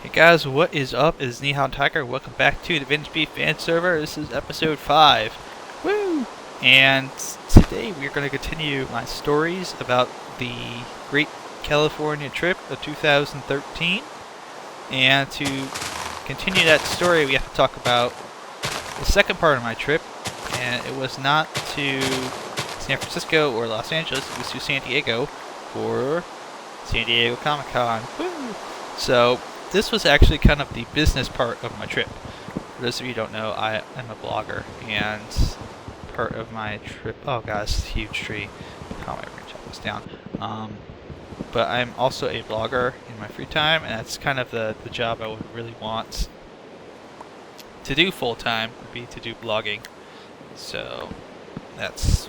Hey guys, what is up? It's NihonTiger. Welcome back to the VintageBeef Fan Server. This is episode 5. Woo! And today we're going to continue my stories about the Great California Trip of 2013. And to continue that story, we have to talk about the second part of my trip. And it was not to San Francisco or Los Angeles, it was to San Diego for San Diego Comic-Con. Woo! So this was actually kind of the business part of my trip. For those of you who don't know, I am a blogger, and part of my trip... Oh god, it's a huge tree. How am I going to chop this down? But I'm also a blogger in my free time, and that's kind of the job I would really want to do full-time, would be to do blogging. So that's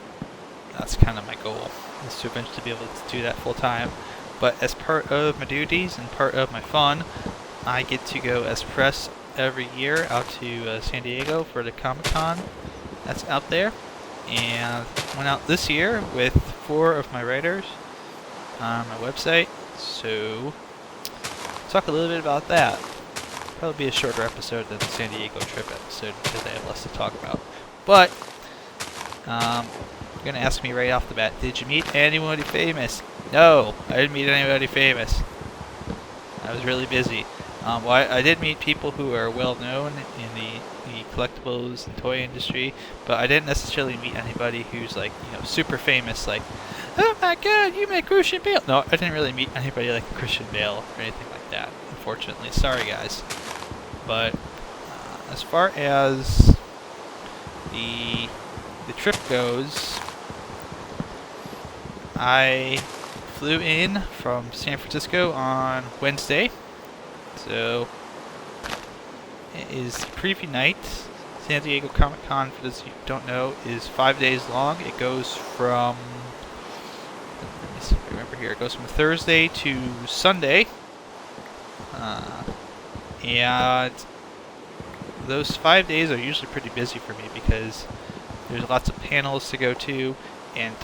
kind of my goal, is to eventually be able to do that full-time. But as part of my duties and part of my fun, I get to go as press every year out to San Diego for the Comic-Con that's out there. And went out this year with 4 of my writers on my website. So, talk a little bit about that. Probably be a shorter episode than the San Diego trip episode because I have less to talk about. But, you're going to ask me right off the bat, did you meet anybody famous? No, I didn't meet anybody famous. I was really busy. Well, I did meet people who are well known in the collectibles and toy industry, but I didn't necessarily meet anybody who's like, super famous, like, oh my god, you met Christian Bale. No, I didn't really meet anybody like Christian Bale or anything like that, unfortunately. Sorry guys. But as far as the trip goes, I flew in from San Francisco on Wednesday, so it is preview night. San Diego Comic-Con, for those of you who don't know, is 5 days long. It goes from, let me see if I remember here, it goes from Thursday to Sunday, and those 5 days are usually pretty busy for me because there's lots of panels to go to, and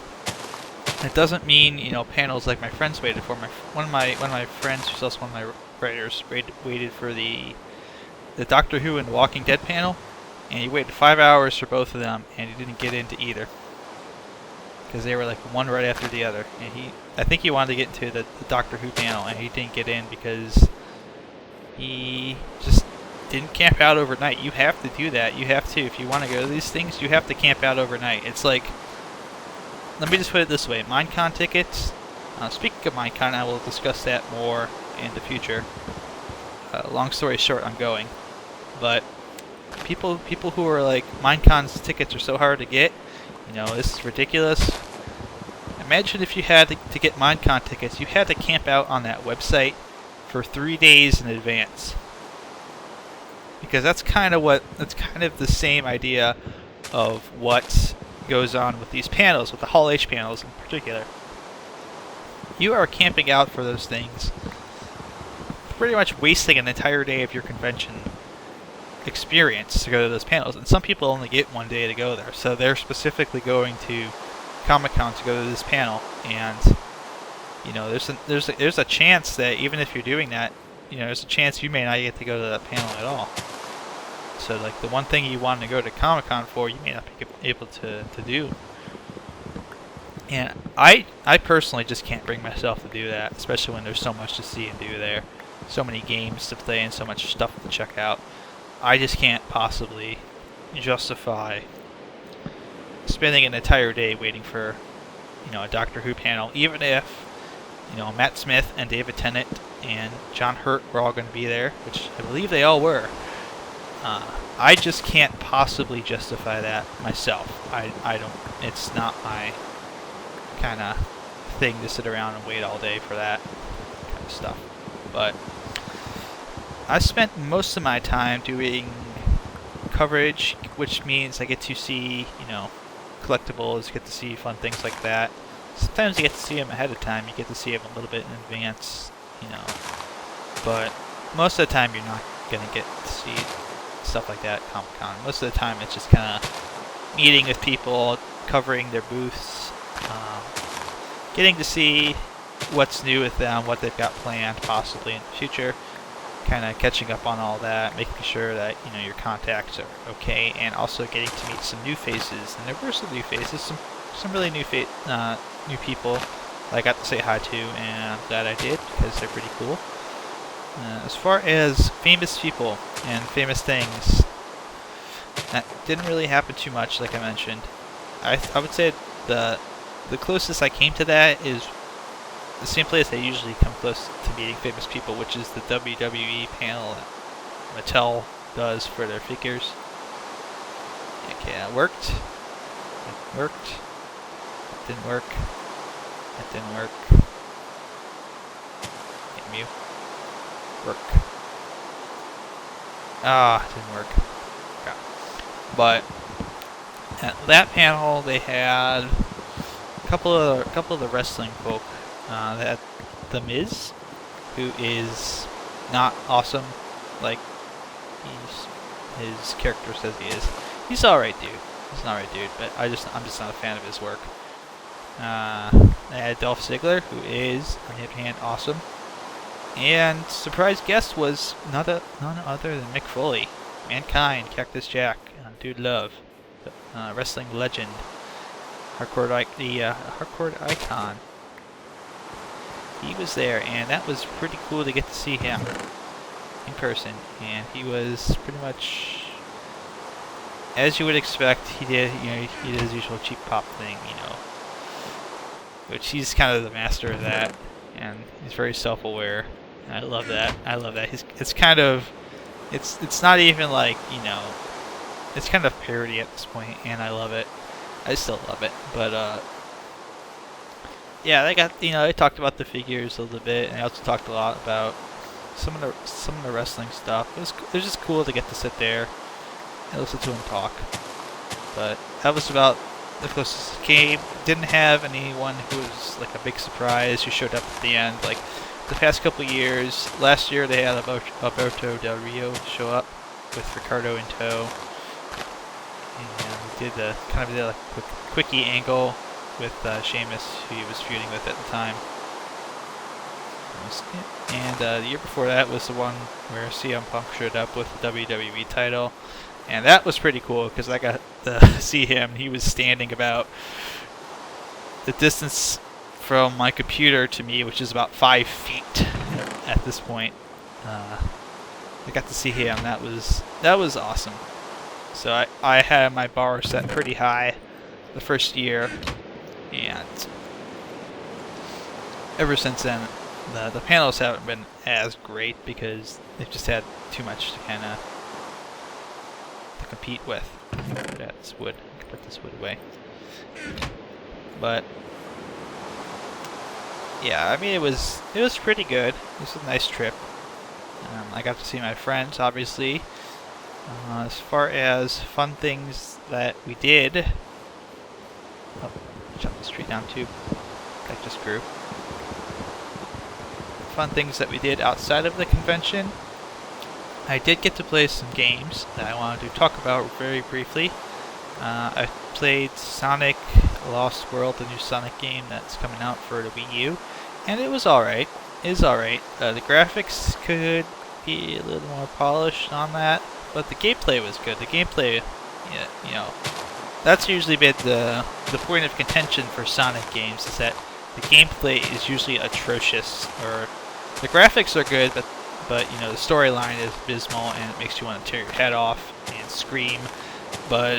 it doesn't mean, panels like my friends waited for. One of my friends, who's also one of my writers, waited for the Doctor Who and The Walking Dead panel, and he waited 5 hours for both of them, and he didn't get into either because they were like one right after the other. And I think he wanted to get into the Doctor Who panel, and he didn't get in because he just didn't camp out overnight. You have to do that. You have to, if you want to go to these things, you have to camp out overnight. It's like, let me just put it this way, Minecon tickets, speaking of Minecon, I will discuss that more in the future. Long story short, I'm going. But people who are like, Minecon's tickets are so hard to get, this is ridiculous. Imagine if you had to get Minecon tickets, you had to camp out on that website for 3 days in advance. Because that's kind of the same idea of what goes on with these panels, with the Hall H panels in particular. You are camping out for those things, pretty much wasting an entire day of your convention experience to go to those panels. And some people only get 1 day to go there, so they're specifically going to Comic-Con to go to this panel. And there's a chance that even if you're doing that, there's a chance you may not get to go to that panel at all. So, like, the one thing you wanted to go to Comic-Con for, you may not be able to do. And I personally just can't bring myself to do that, especially when there's so much to see and do there. So many games to play and so much stuff to check out. I just can't possibly justify spending an entire day waiting for, a Doctor Who panel, even if, Matt Smith and David Tennant and John Hurt were all going to be there, which I believe they all were. I just can't possibly justify that myself. I don't. It's not my kind of thing to sit around and wait all day for that kind of stuff. But I spent most of my time doing coverage, which means I get to see, collectibles, get to see fun things like that. Sometimes you get to see them ahead of time. You get to see them a little bit in advance, But most of the time, you're not going to get to see stuff like that at Comic-Con. Most of the time it's just kind of meeting with people, covering their booths, getting to see what's new with them, what they've got planned possibly in the future, kind of catching up on all that, making sure that your contacts are okay, and also getting to meet some new faces. And there were some new faces, some really new people I got to say hi to, and I'm glad I did because they're pretty cool. As far as famous people and famous things, that didn't really happen too much, like I mentioned. I would say the closest I came to that is the same place I usually come close to meeting famous people, which is the WWE panel that Mattel does for their figures. Okay, that worked. It worked. It didn't work. It didn't work. Damn you. Work. Ah, it didn't work. Okay. But at that panel, they had a couple of the wrestling folk. They had The Miz, who is not awesome like his character says he is. He's alright, dude. He's an alright dude, but I'm just not a fan of his work. They had Dolph Ziggler, who is, on the other hand, awesome. And surprise guest was none other than Mick Foley, Mankind, Cactus Jack, Dude Love, wrestling legend, hardcore icon. He was there, and that was pretty cool to get to see him in person. And he was pretty much, as you would expect, he did his usual cheap pop thing, which he's kind of the master of that, and he's very self-aware. I love that. It's kind of, it's not even like, it's kind of parody at this point, and I love it. I still love it, but yeah, they talked about the figures a little bit, and they also talked a lot about some of the wrestling stuff. It was just cool to get to sit there and listen to him talk. But that was about the closest it came. Didn't have anyone who was like a big surprise who showed up at the end. Like the past couple years, last year they had Alberto Del Rio show up with Ricardo in tow, and we did a quickie angle with Sheamus, who he was feuding with at the time. And the year before that was the one where CM Punk showed up with the WWE title. And that was pretty cool because I got to see him. He was standing about the distance from my computer to me, which is about 5 feet at this point. I got to see him. That was awesome. So I had my bar set pretty high the first year. And ever since then, the panels haven't been as great because they've just had too much to kind of compete with. That's wood. I can put this wood away. But yeah, I mean it was pretty good. It was a nice trip. I got to see my friends, obviously. As far as fun things that we did. Oh, shut the street down too. That just grew. Fun things that we did outside of the convention. I did get to play some games that I wanted to talk about very briefly. I played Sonic Lost World, the new Sonic game that's coming out for the Wii U, and it was alright. It is alright. The graphics could be a little more polished on that, but the gameplay was good. The gameplay, that's usually been the point of contention for Sonic games, is that the gameplay is usually atrocious, or the graphics are good, but the storyline is abysmal and it makes you want to tear your head off and scream. But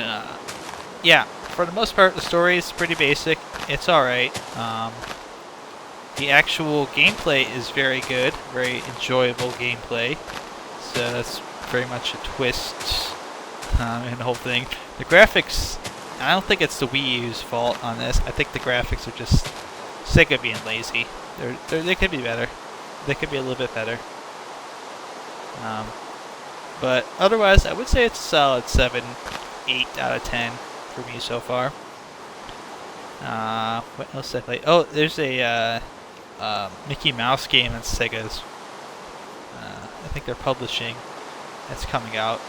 yeah, for the most part the story is pretty basic. It's alright. The actual gameplay is very good, very enjoyable gameplay. So that's very much a twist in the whole thing. The graphics, I don't think it's the Wii U's fault on this. I think the graphics are just Sega being lazy. They could be better. They could be a little bit better. But otherwise, I would say it's a solid 7, 8 out of 10 for me so far. What else did I play? Oh, there's a Mickey Mouse game that Sega's, I think they're publishing. That's coming out.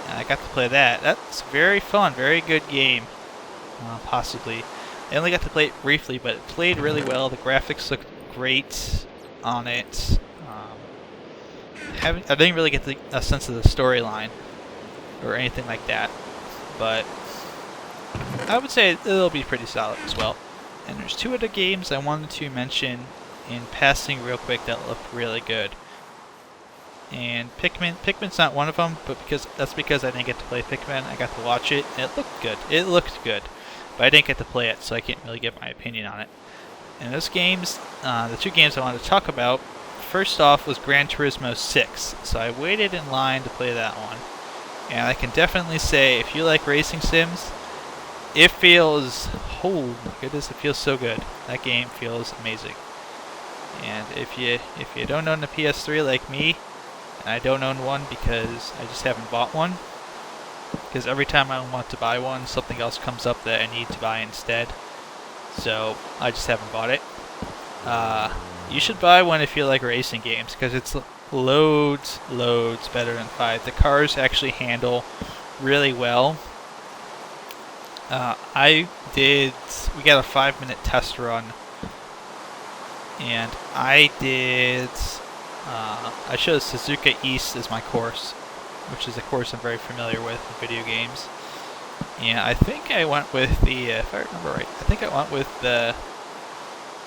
And I got to play that. That's very fun, very good game. Possibly. I only got to play it briefly, but it played really well. The graphics looked great on it. I didn't really get a sense of the storyline or anything like that. But I would say it'll be pretty solid as well. And there's two other games I wanted to mention in passing real quick that look really good. And Pikmin's not one of them, but that's because I didn't get to play Pikmin. I got to watch it, and it looked good. It looked good, but I didn't get to play it, so I can't really give my opinion on it. And those games, the two games I wanted to talk about, first off was Gran Turismo 6. So I waited in line to play that one. And I can definitely say, if you like racing sims, it feels, oh my goodness, it feels so good. That game feels amazing. And if you don't own a PS3 like me, and I don't own one because I just haven't bought one, because every time I want to buy one, something else comes up that I need to buy instead. So I just haven't bought it. You should buy one if you like racing games, because it's loads better than 5. The cars actually handle really well. We got a 5-minute test run, and I chose Suzuka East as my course, which is a course I'm very familiar with in video games. And I think I went with if I remember right, I think I went with the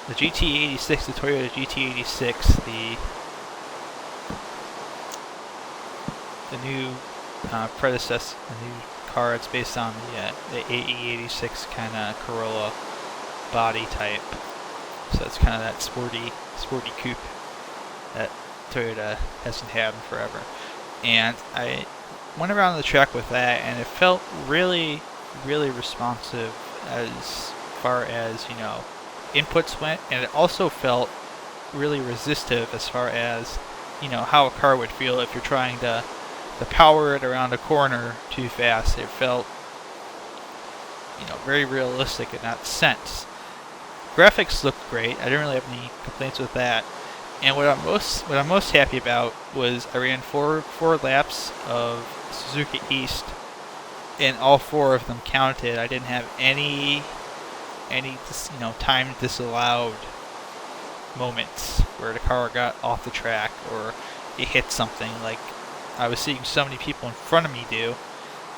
GT86, the Toyota GT86, the new predecessor, the new car. It's based on the AE86 kind of Corolla body type. So it's kind of that sporty coupe that Toyota hasn't had in forever. And I went around the track with that, and it felt really responsive as far as, inputs went, and it also felt really resistive as far as, how a car would feel if you're trying to power it around a corner too fast. It felt, very realistic in that sense. Graphics looked great. I didn't really have any complaints with that. And what I'm most happy about was I ran four laps of Suzuka East, and all 4 of them counted. I didn't have any time disallowed moments where the car got off the track or it hit something like I was seeing so many people in front of me do.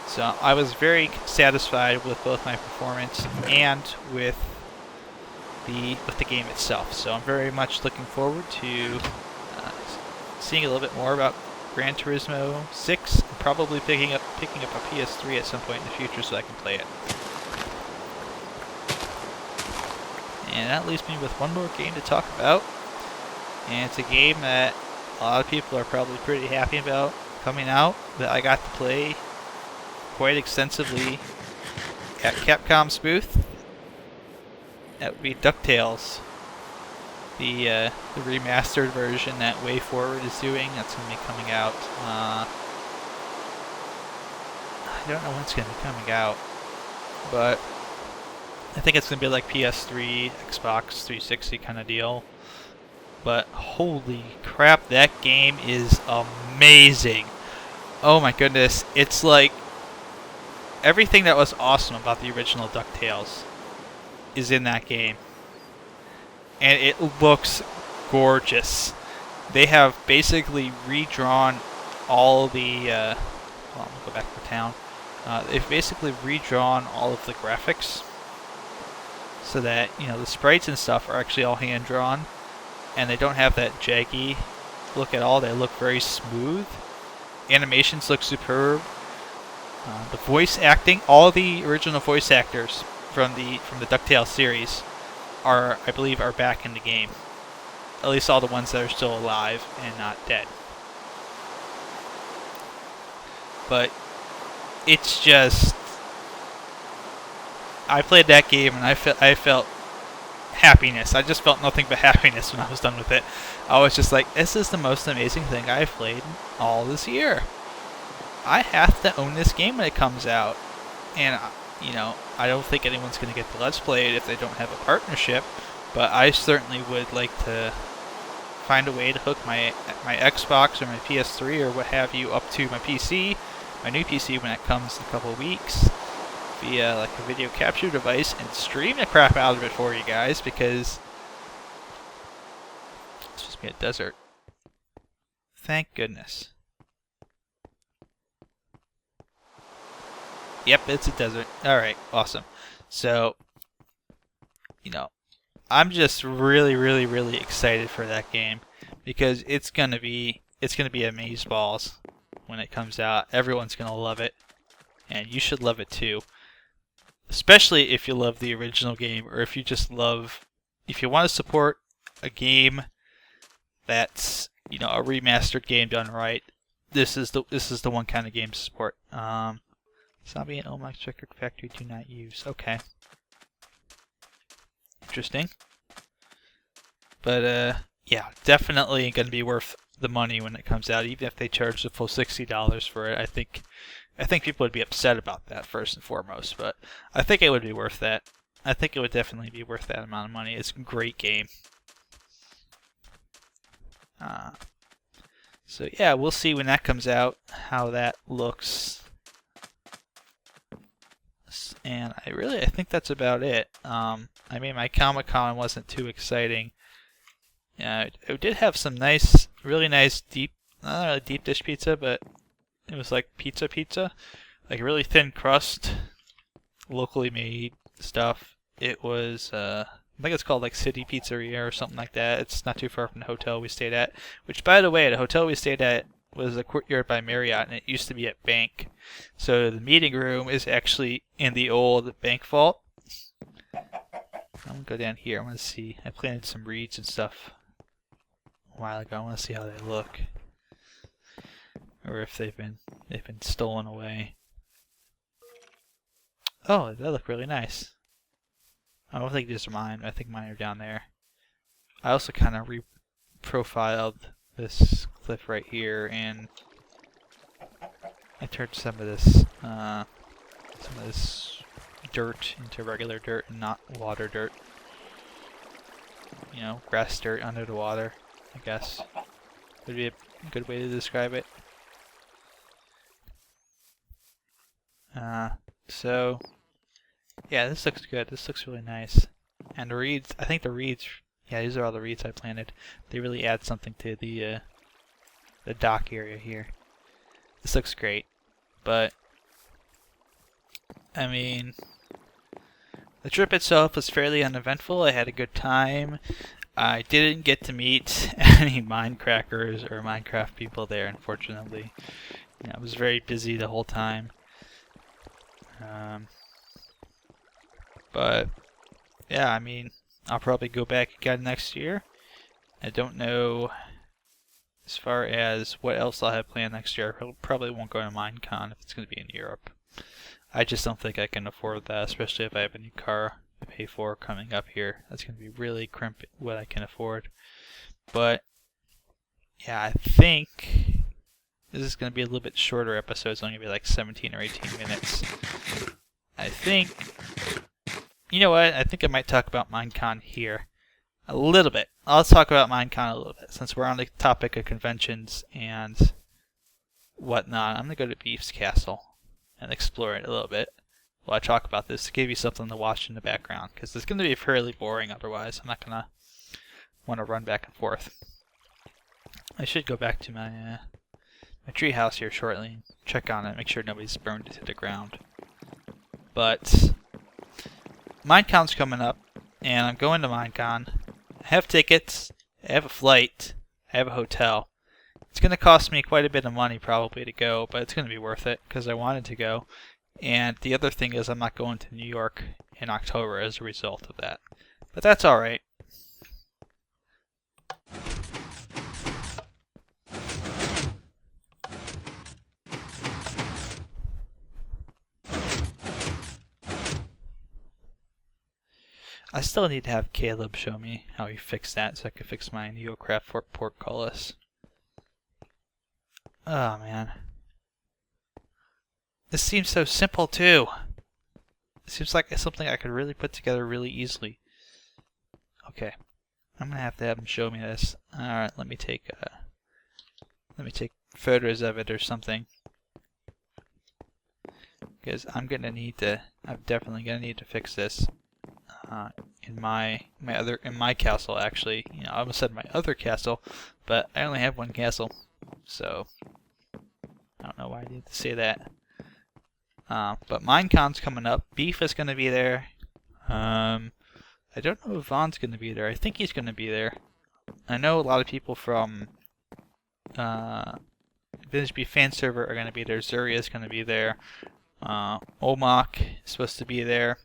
So I was very satisfied with both my performance and with the game itself. So I'm very much looking forward to seeing a little bit more about Gran Turismo 6, and probably picking up a PS3 at some point in the future so I can play it. And that leaves me with one more game to talk about, and it's a game that a lot of people are probably pretty happy about coming out, that I got to play quite extensively at Capcom's booth. That would be DuckTales, the remastered version that WayForward is doing. That's going to be coming out. I don't know when it's going to be coming out, but I think it's going to be like PS3, Xbox 360 kind of deal. But holy crap, that game is amazing. Oh my goodness, it's like everything that was awesome about the original DuckTales is in that game. And it looks gorgeous. They have basically redrawn all the I'm gonna go back to town. They've basically redrawn all of the graphics so that, the sprites and stuff are actually all hand drawn, and they don't have that jaggy look at all. They look very smooth. Animations look superb. The voice acting, all the original voice actors from the DuckTales series I believe are back in the game. At least all the ones that are still alive and not dead. But it's just, I played that game and I felt happiness. I just felt nothing but happiness when I was done with it. I was just like, this is the most amazing thing I've played all this year. I have to own this game when it comes out. And, I don't think anyone's going to get the Let's Play it if they don't have a partnership. But I certainly would like to find a way to hook my Xbox or my PS3 or what have you up to my PC, my new PC when it comes in a couple of weeks, via like a video capture device, and stream the crap out of it for you guys, because it's just be a desert. Thank goodness. Yep, it's a desert. Alright, awesome. So, you know, I'm just really excited for that game because it's gonna be amazeballs when it comes out. Everyone's gonna love it, and you should love it too. Especially if you love the original game, or if you just love, if you want to support a game that's, you know, a remastered game done right. This is the one kind of game to support. Zombie and Omax Record Factory do not use. Okay. Interesting. But yeah, definitely going to be worth the money when it comes out, even if they charge the full $60 for it. I think people would be upset about that first and foremost, but I think it would be worth that. I think it would definitely be worth that amount of money. It's a great game. So yeah, we'll see when that comes out how that looks. And I think that's about it. I mean, my Comic-Con wasn't too exciting. It did have some nice, really nice deep, not really deep dish pizza, but it was like pizza, like really thin crust, locally made stuff. It was, I think it's called like City Pizzeria or something like that. It's not too far from the hotel we stayed at, which, by the way, the hotel we stayed at was a Courtyard by Marriott, and it used to be at Bank. So the meeting room is actually in the old bank vault. I'm gonna go down here. I want to see. I planted some reeds and stuff a while ago. I want to see how they look, or if they've been stolen away. Oh, they look really nice. I don't think these are mine. I think mine are down there. I also kind of re-profiled this cliff right here, and I turned some of this dirt into regular dirt and not water dirt. You know, grass dirt under the water, I guess would be a good way to describe it. So yeah, this looks good. This looks really nice. And the reeds, I think the reeds, yeah, these are all the reeds I planted. They really add something to the dock area here. This looks great. But I mean, the trip itself was fairly uneventful. I had a good time. I didn't get to meet any Minecrackers or Minecraft people there, unfortunately. Yeah, I was very busy the whole time. But yeah, I mean, I'll probably go back again next year. I don't know as far as what else I'll have planned next year. I probably won't go to Minecon if it's going to be in Europe. I just don't think I can afford that, especially if I have a new car to pay for coming up here. That's going to be really crimp what I can afford. But yeah, I think this is going to be a little bit shorter episode. It's only going to be like 17 or 18 minutes. I think, you know what, I think I might talk about Minecon here a little bit. Let's talk about Minecon a little bit, since we're on the topic of conventions and whatnot. I'm going to go to Beef's Castle and explore it a little bit while I talk about this to give you something to watch in the background, because it's going to be fairly boring otherwise. I'm not going to want to run back and forth. I should go back to my my tree house here shortly and check on it, make sure nobody's burned it to the ground. But Minecon's coming up, and I'm going to Minecon. I have tickets, I have a flight, I have a hotel. It's going to cost me quite a bit of money probably to go, but it's going to be worth it because I wanted to go. And the other thing is I'm not going to New York in October as a result of that. But that's alright. I still need to have Caleb show me how he fixed that so I can fix my NeoCraft for portcullis. Oh man. This seems so simple too. It seems like it's something I could really put together really easily. Okay. I'm gonna have to have him show me this. Alright, let me take photos of it or something. Because I'm definitely gonna need to fix this. In my castle, actually. You know, I almost said my other castle, but I only have one castle. So I don't know why I need to say that. But Minecon's coming up. Beef is going to be there. I don't know if Vaughn's going to be there. I think he's going to be there. I know a lot of people from VintageBeef Fan Server are going to be there. Zuria is going to be there. Omok is supposed to be there.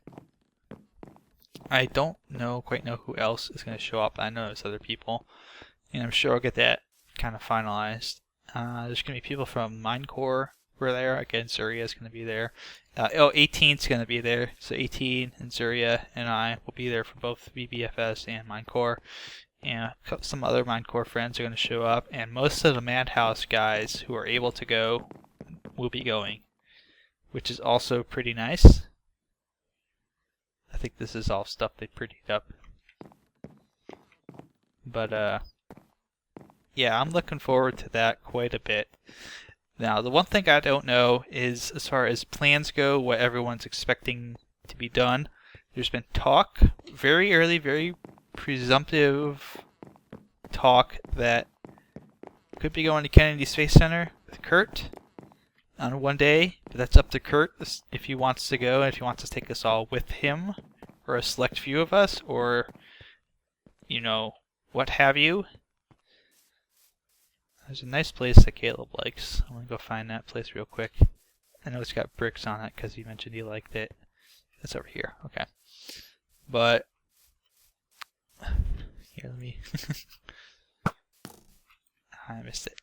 I don't quite know who else is going to show up. I know there's other people, and I'm sure I'll get that kind of finalized. There's going to be people from Minecore who are there. Again, Zuria is going to be there. 18's going to be there. So 18 and Zuria and I will be there for both VBFS and Minecore. And some other Minecore friends are going to show up. And most of the Madhouse guys who are able to go will be going, which is also pretty nice. I think this is all stuff they prettied up. But, yeah, I'm looking forward to that quite a bit. Now, the one thing I don't know is, as far as plans go, what everyone's expecting to be done. There's been talk, very early, very presumptive talk, that could be going to Kennedy Space Center with Kurt on one day. But that's up to Kurt if he wants to go, and if he wants to take us all with him, or a select few of us, or, you know, what have you. There's a nice place that Caleb likes. I'm going to go find that place real quick. I know it's got bricks on it because he mentioned he liked it. It's over here. Okay. But, here, let me... I missed it.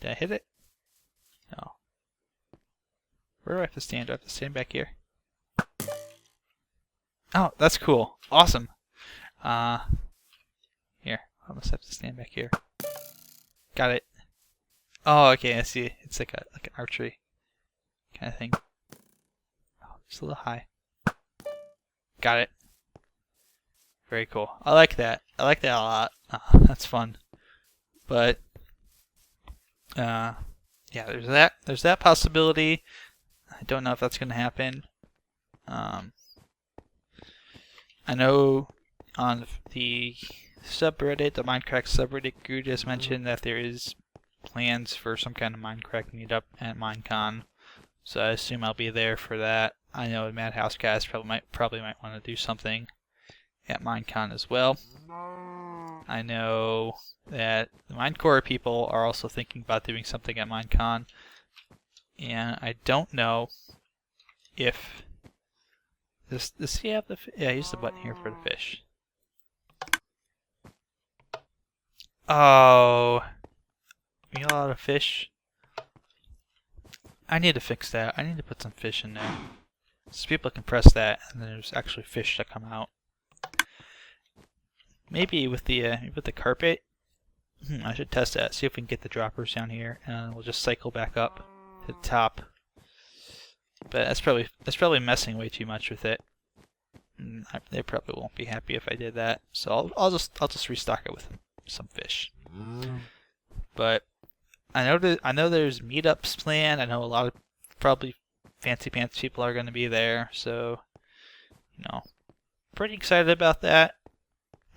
Did I hit it? No. Where do I have to stand? Do I have to stand back here? Oh, that's cool. Awesome. Here. I must have to stand back here. Got it. Oh, okay, I see. It's like an archery kind of thing. Oh, it's a little high. Got it. Very cool. I like that. I like that a lot. That's fun. But yeah, there's that. There's that possibility. I don't know if that's going to happen. I know on the subreddit, the Minecraft subreddit, Goo just mentioned that there is plans for some kind of Minecraft meetup at Minecon, so I assume I'll be there for that. I know the Madhouse guys probably might want to do something at Minecon as well. I know that the Minecore people are also thinking about doing something at Minecon, and I don't know if does he have the yeah, use the button here for the fish. Oh, we got a lot of fish. I need to fix that. I need to put some fish in there so people can press that and there's actually fish that come out. Maybe with the carpet. I should test that. See if we can get the droppers down here, and we'll just cycle back up to the top. But that's probably messing way too much with it. They probably won't be happy if I did that. So I'll just restock it with some fish. But I know there's meetups planned. I know a lot of probably fancy pants people are going to be there. So, you know, pretty excited about that.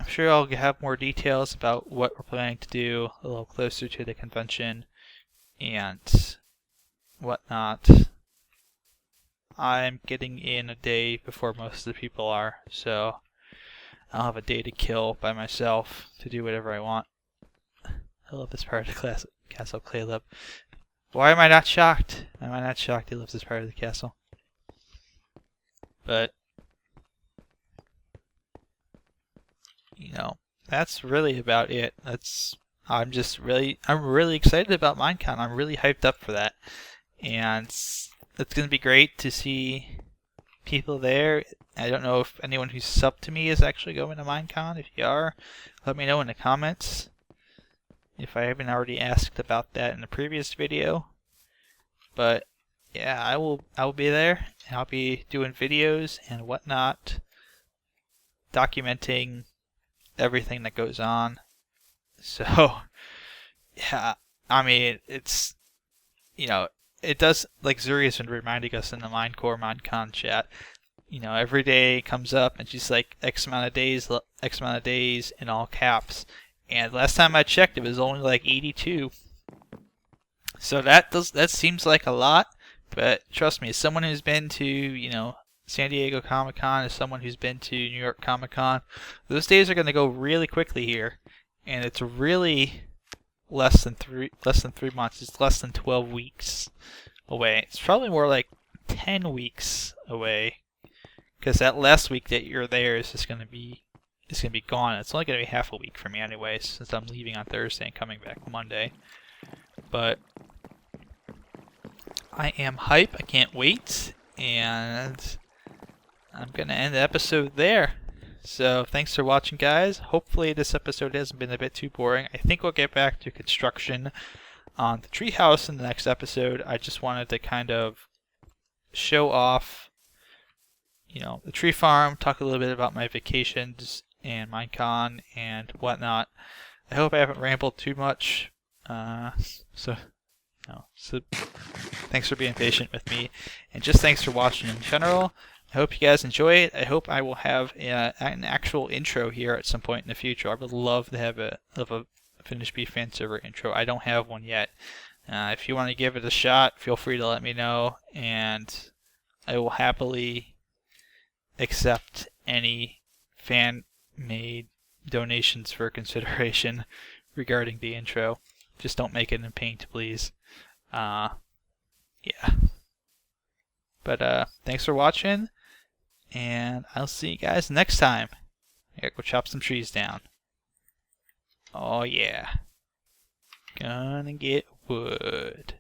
I'm sure I'll have more details about what we're planning to do a little closer to the convention and whatnot. I'm getting in a day before most of the people are, so I'll have a day to kill by myself to do whatever I want. I love this part of the castle, Caleb. Why am I not shocked? Am I not shocked he loves this part of the castle? But, you know, that's really about it. I'm really excited about Minecon. I'm really hyped up for that. And it's going to be great to see people there. I don't know if anyone who's subbed to me is actually going to Minecon. If you are, let me know in the comments. If I haven't already asked about that in the previous video. But yeah, I will be there, and I'll be doing videos and whatnot, documenting everything that goes on. So yeah, I mean, it's, you know, it does, like Zuria's been reminding us in the Minecore Minecon chat, you know, every day comes up and she's like X amount of days in all caps, And last time I checked, it was only like 82. So that seems like a lot, but trust me, as someone who's been to, you know, San Diego Comic-Con, as someone who's been to New York Comic-Con, those days are going to go really quickly here, and it's really less than 3 months. It's less than 12 weeks away. It's probably more like 10 weeks away, because that last week that you're there is just going to be gone. It's only going to be half a week for me anyway, since I'm leaving on Thursday and coming back Monday. But I am hype. I can't wait, and I'm going to end the episode there. So thanks for watching, guys. Hopefully this episode hasn't been a bit too boring. I think we'll get back to construction on the treehouse in the next episode. I just wanted to kind of show off, you know, the tree farm, talk a little bit about my vacations and Minecon and whatnot. I hope I haven't rambled too much. So thanks for being patient with me, and just thanks for watching in general. I hope you guys enjoy it. I hope I will have an actual intro here at some point in the future. I would love to have a VintageBeef Fan Server intro. I don't have one yet. If you want to give it a shot, feel free to let me know, and I will happily accept any fan-made donations for consideration regarding the intro. Just don't make it in paint, please. Yeah. But thanks for watching, and I'll see you guys next time. I gotta go chop some trees down. Oh yeah. Gonna get wood.